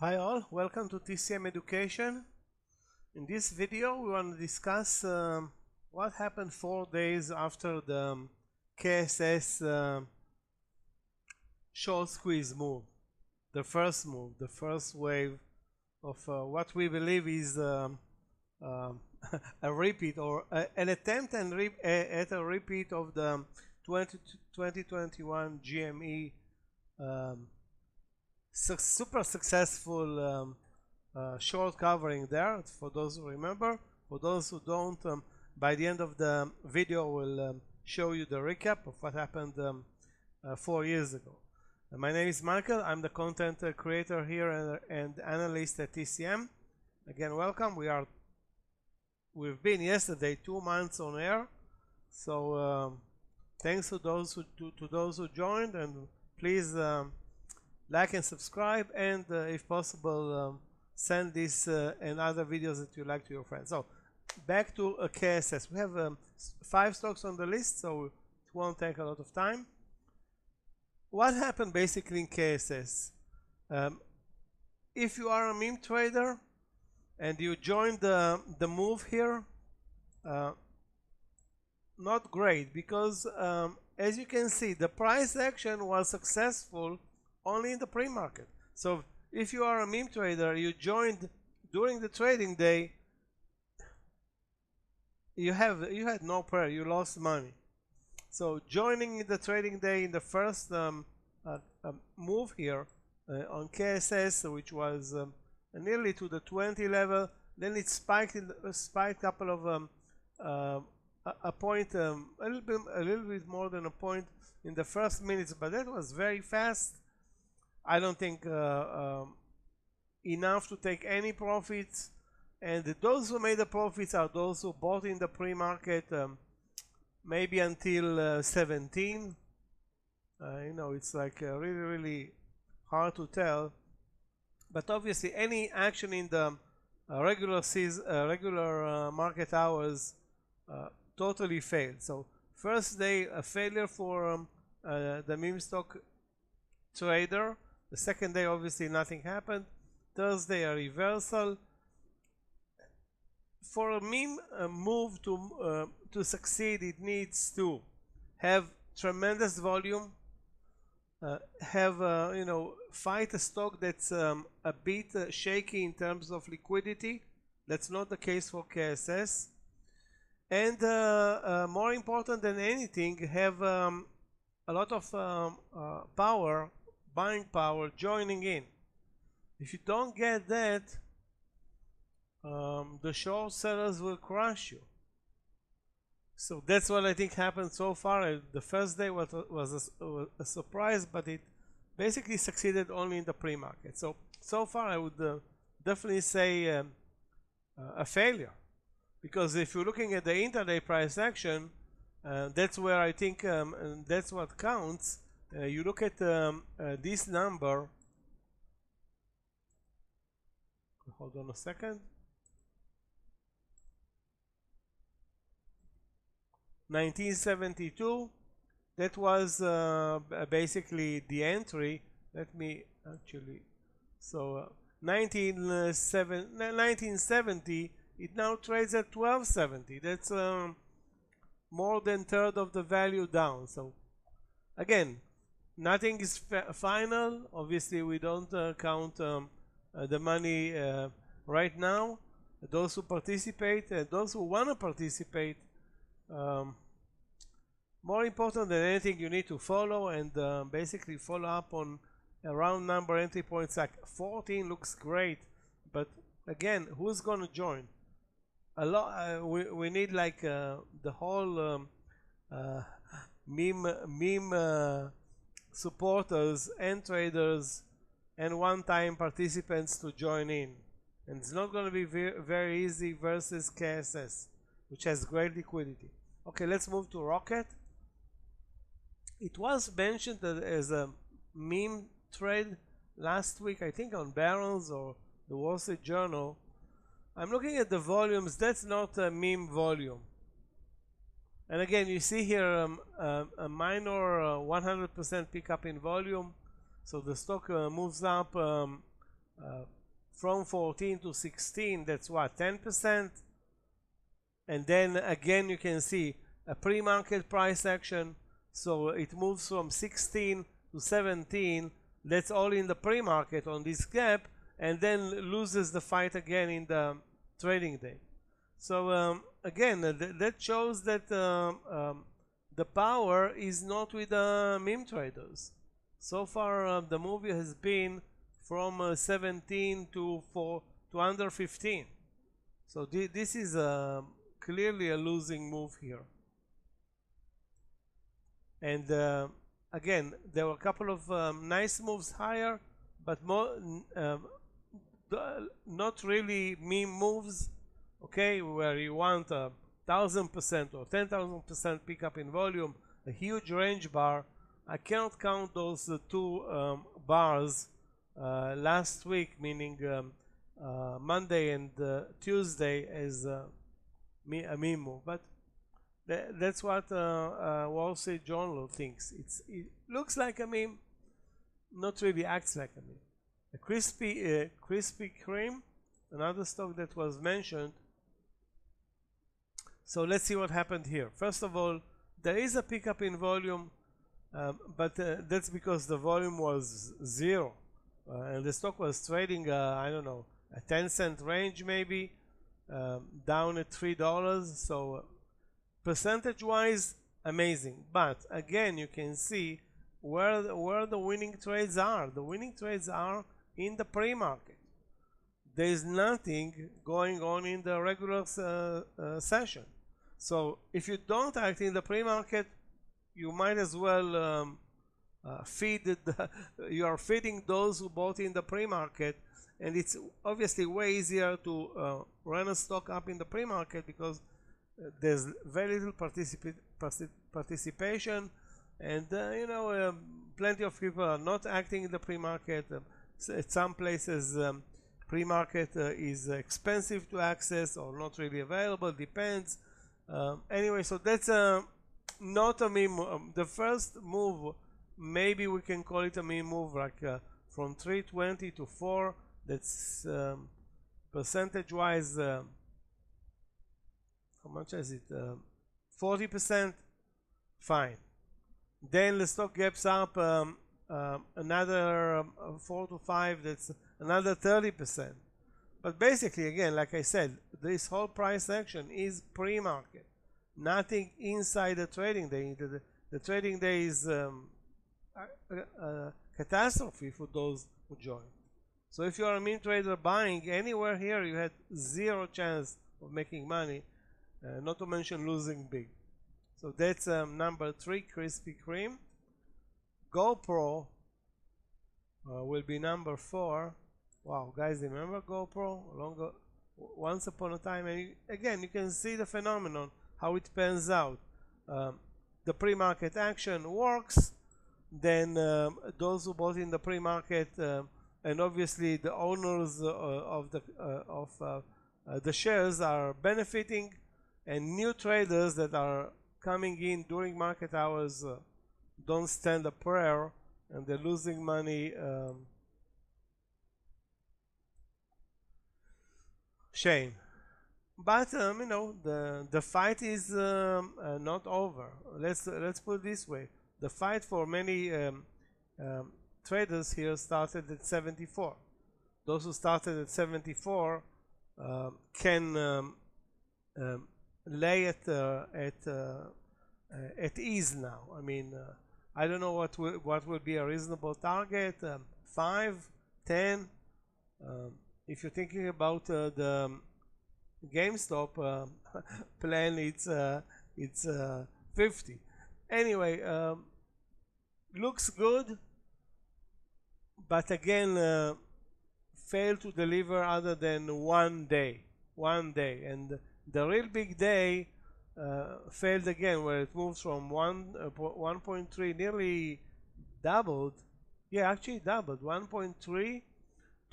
Hi all, welcome to TCM Education. In this video we want to discuss what happened 4 days after the KSS short squeeze move. The first move, the first wave of what we believe is a repeat or an attempt at a repeat of the 2021 GME super successful short covering there. For those who remember, for those who don't, by the end of the video we'll show you the recap of what happened 4 years ago. My name is Michael. I'm the content creator here and analyst at TCM. Again, welcome. We've been yesterday 2 months on air, so thanks to those who joined, and please like and subscribe, and if possible send this and other videos that you like to your friends. So back to KSS. We have 5 stocks on the list, so it won't take a lot of time. What happened basically in KSS? If you are a meme trader and you joined the move here, not great, because as you can see, the price action was successful only in the pre-market. So if you are a meme trader, you joined during the trading day, you had no prayer, you lost money. So joining the trading day in the first move here on KSS, which was nearly to the 20 level, then it spiked a couple of a point, a little bit more than a point in the first minutes, but that was very fast. I don't think enough to take any profits, and those who made the profits are those who bought in the pre-market maybe until 17. You know, it's like really hard to tell, but obviously any action in the regular market hours totally failed. So first day a failure for the meme stock trader. The second day obviously nothing happened. Thursday a reversal. For a meme move to succeed, it needs to have tremendous volume, fight a stock that's a bit shaky in terms of liquidity. That's not the case for KSS. And more important than anything, have a lot of buying power joining in. If you don't get that, the short sellers will crush you. So that's what I think happened so far. The first day was a surprise, but it basically succeeded only in the pre-market. So far I would definitely say a failure, because if you're looking at the intraday price action, that's where I think and that's what counts. You look at this number. Hold on a second. 1972. That was basically the entry. Let me actually. So 1970. It now trades at 1270. That's more than third of the value down. So again, nothing is final. Obviously we don't count the money right now. Those who participate, those who want to participate, more important than anything, you need to follow and basically follow up on a round number entry points. Like 14 looks great, but again, who's gonna join? A lot. We need like the whole meme supporters and traders and one-time participants to join in, and it's not going to be very easy versus KSS, which has great liquidity. Okay, let's move to Rocket. It was mentioned as a meme trade last week, I think on Barron's or the Wall Street Journal. I'm looking at the volumes. That's not a meme volume. And again, you see here a minor 100% pickup in volume. So the stock moves up from 14 to 16, that's what, 10%. And then again you can see a pre-market price action, so it moves from 16 to 17, that's all in the pre-market on this gap, and then loses the fight again in the trading day. So again, that shows that the power is not with the meme traders. So far the move has been from 17 to under 15. So this is clearly a losing move here. And again, there were a couple of nice moves higher, but more not really meme moves, okay, where you want 1,000% or 10,000% pickup in volume, a huge range bar. I cannot count those two bars last week, meaning Monday and Tuesday, as a meme move, but that's what Wall Street Journal thinks. It looks like a meme, not really acts like a meme. A Krispy Kreme, another stock that was mentioned. So let's see what happened here. First of all, there is a pickup in volume, but that's because the volume was zero, and the stock was trading, I don't know, a 10-cent range maybe, down at $3. So percentage-wise, amazing. But again, you can see where the winning trades are. The winning trades are in the pre-market. There is nothing going on in the regular session. So if you don't act in the pre-market, you might as well you are feeding those who bought in the pre-market, and it's obviously way easier to run a stock up in the pre-market because there's very little participation, and plenty of people are not acting in the pre-market. At some places pre-market is expensive to access or not really available, depends. Anyway, so that's not a meme. The first move, maybe we can call it a meme move, like from 320 to 4. That's percentage-wise, how much is it? 40%. Fine. Then the stock gaps up another 4 to 5. That's another 30%. But basically, again, like I said, this whole price action is pre-market, nothing inside the trading day. The trading day is a catastrophe for those who join. So if you are a meme trader buying anywhere here, you had zero chance of making money, not to mention losing big. So that's number 3, Krispy Kreme. GoPro will be number 4. Wow, guys, remember GoPro? Once upon a time, and again, you can see the phenomenon, how it pans out. The pre-market action works, then those who bought in the pre-market, and obviously the owners of the shares are benefiting, and new traders that are coming in during market hours don't stand a prayer, and they're losing money. Shame. But the fight is not over. Let's put it this way: the fight for many traders here started at 74. Those who started at 74 can lay at ease now. I mean, I don't know what will be a reasonable target. 5, 10. If you're thinking about the GameStop plan, it's 50. Anyway, looks good, but again, failed to deliver other than one day, and the real big day failed again, where it moves from 1.3, nearly doubled. Yeah, actually doubled. 1.3.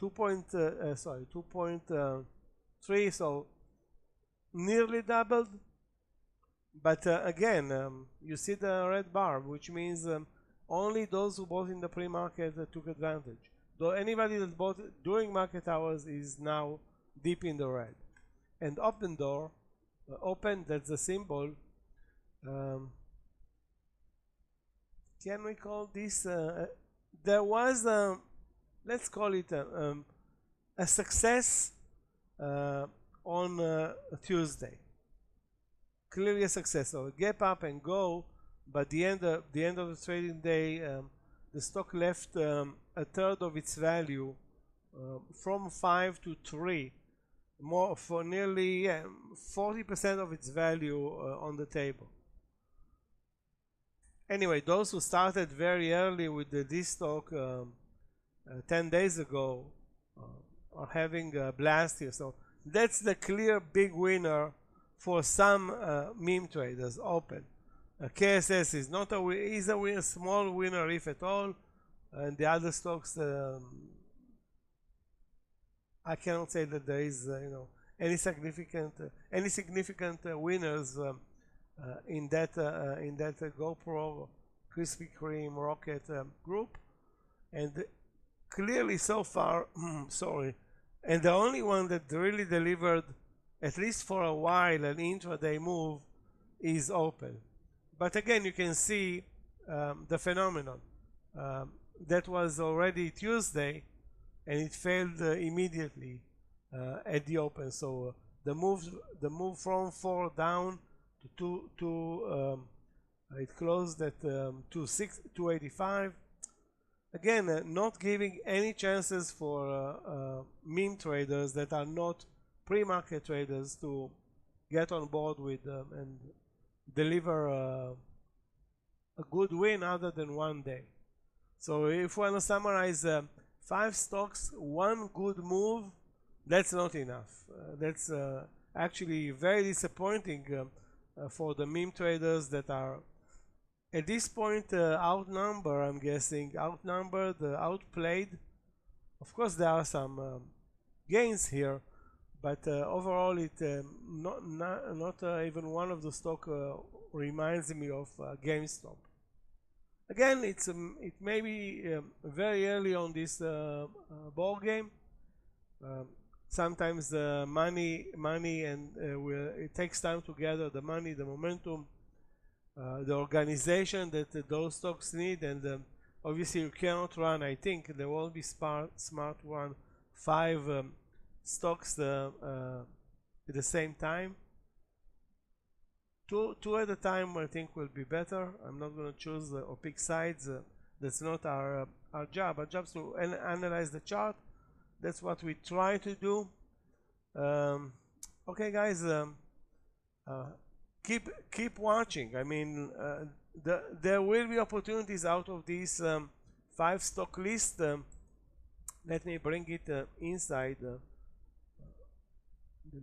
2.3, so nearly doubled. But again, you see the red bar, which means only those who bought in the pre-market took advantage. Though anybody that bought during market hours is now deep in the red. And open door, open, that's the symbol. Can we call this? There was, let's call it a success on Tuesday. Clearly a success. So a gap up and go, but the end of the trading day, the stock left a third of its value, from 5 to 3, more for nearly 40% of its value on the table. Anyway, those who started very early with this stock 10 days ago are having a blast here. So that's the clear big winner for some meme traders. Open. KSS is not a small winner if at all, and the other stocks, I cannot say that there is any significant winners in that GPRO, Krispy Kreme, Rocket group, and clearly so far, sorry, and the only one that really delivered, at least for a while, an intraday move is Open. But again, you can see the phenomenon. That was already Tuesday, and it failed immediately at the open. So the move from 4 down to 2, it closed at 285. Again, not giving any chances for meme traders that are not pre-market traders to get on board with and deliver a good win other than one day. So if we want to summarize 5 stocks, 1 good move, that's not enough. That's actually very disappointing for the meme traders that are at this point outnumbered, I'm guessing, outplayed. Of course there are some gains here, but overall it not even one of the stock reminds me of GameStop. Again, it may be very early on this ball game. Sometimes money and it takes time to gather the money, the momentum, the organization that those stocks need, and obviously you cannot run. I think there won't be smart run 5 stocks at the same time. Two at a time, I think, will be better. I'm not going to choose or pick sides. That's not our job. Our job is to analyze the chart. That's what we try to do. Okay, guys, keep watching. I mean, there will be opportunities out of this 5 stock list. Let me bring it inside the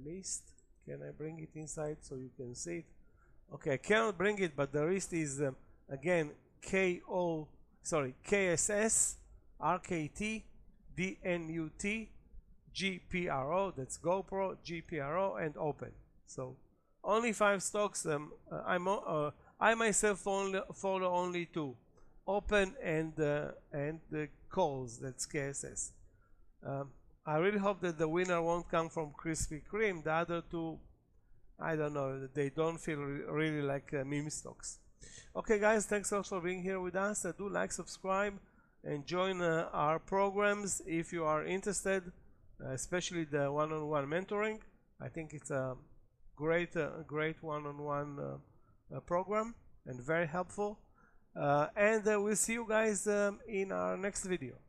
list. Can I bring it inside so you can see it? Okay, I cannot bring it, but the list is again KSS, RKT, DNUT, GPRO, that's GoPro, GPRO, and Open. So only 5 stocks. I myself follow only 2, Open and the calls, that's KSS. I really hope that the winner won't come from Krispy Kreme. The other 2, I don't know, they don't feel really like meme stocks. Okay, guys, thanks a lot for being here with us. Do like, subscribe, and join our programs if you are interested, especially the one-on-one mentoring. I think it's a great one-on-one program and very helpful. And we'll see you guys in our next video.